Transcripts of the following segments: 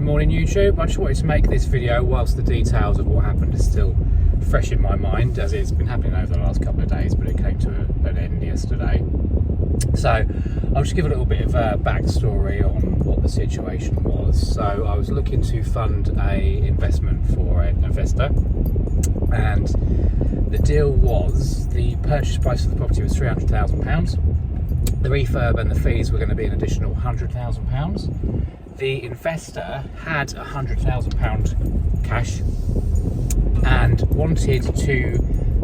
morning YouTube. I just wanted to make this video whilst the details of what happened is still fresh in my mind, as it's been happening over the last couple of days, but it came to an end yesterday. So I'll just give a little bit of a backstory on what the situation was. So I was looking to fund a investment for an investor, and the deal was the purchase price of the property was £300,000. The refurb and the fees were going to be an additional £100,000. The investor had £100,000 cash and wanted to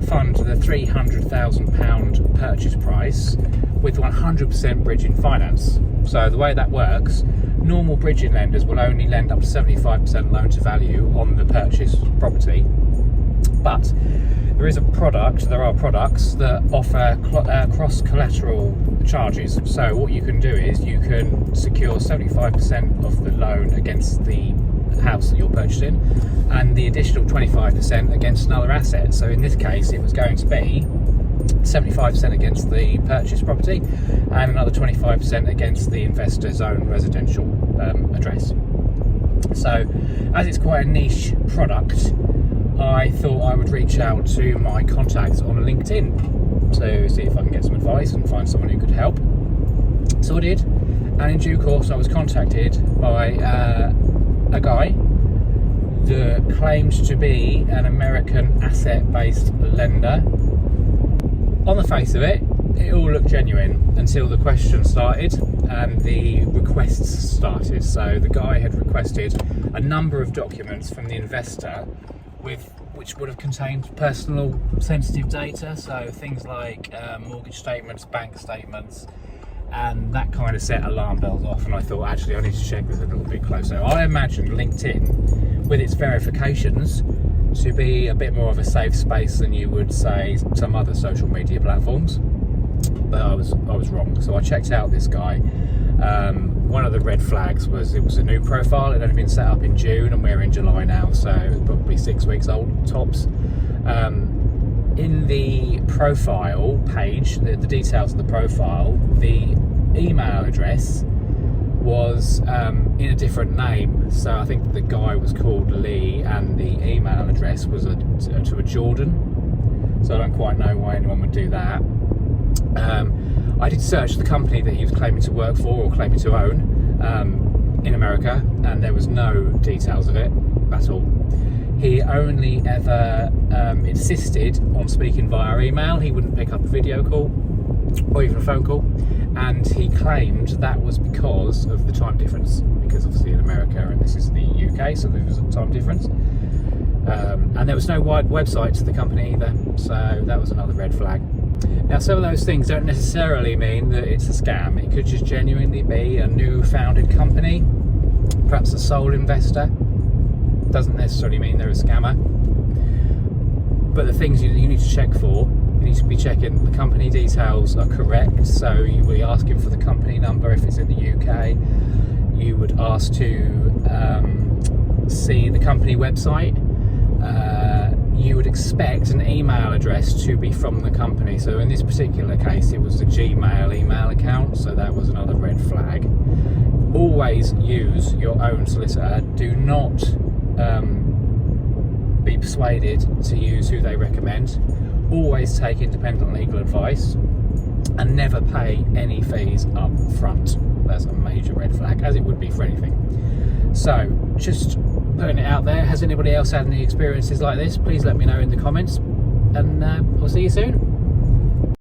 fund the £300,000 purchase price with 100% bridging finance. So the way that works, normal bridging lenders will only lend up to 75% loan to value on the purchase property, but there are products that offer cross collateral charges. So what you can do is you can secure 75% of the loan against the house that you're purchasing and the additional 25% against another asset. So in this case it was going to be 75% against the purchase property and another 25% against the investor's own residential address. So as it's quite a niche product, I thought I would reach out to my contacts on LinkedIn to see if I can get some advice and find someone who could help. So I did, and in due course I was contacted by a guy that claimed to be an American asset-based lender. On the face of it, it all looked genuine until the questions started and the requests started. So the guy had requested a number of documents from the investor which would have contained personal sensitive data, so things like mortgage statements, bank statements, and that kind of set alarm bells off. And I thought, actually I need to check this a little bit closer. I imagined LinkedIn with its verifications to be a bit more of a safe space than you would say some other social media platforms, but I was wrong. So I checked out this guy. One of the red flags was it was a new profile. It had only been set up in June and we're in July now, so it's probably 6 weeks old tops. In the profile page, the details of the profile, the email address was in a different name. So I think the guy was called Lee and the email address was to a Jordan. So I don't quite know why anyone would do that. I did search the company that he was claiming to work for or claiming to own in America, and there was no details of it at all. He only ever insisted on speaking via email. He wouldn't pick up a video call or even a phone call, and he claimed that was because of the time difference, because obviously in America and this is the UK, so there was a time difference. And there was no wide website to the company either, so that was another red flag. Now, some of those things don't necessarily mean that it's a scam. It could just genuinely be a new founded company, perhaps a sole investor. Doesn't necessarily mean they're a scammer. But the things you need to check for, you need to be checking the company details are correct. So you will be asking for the company number if it's in the UK. You would ask to see the company website. You would expect an email address to be from the company. So in this particular case, it was the Gmail email account, so that was another red flag. Always use your own solicitor. Do not be persuaded to use who they recommend. Always take independent legal advice and never pay any fees up front. That's a major red flag, as it would be for anything. So just putting it out there, has anybody else had any experiences like this? Please let me know in the comments, and I'll see you soon.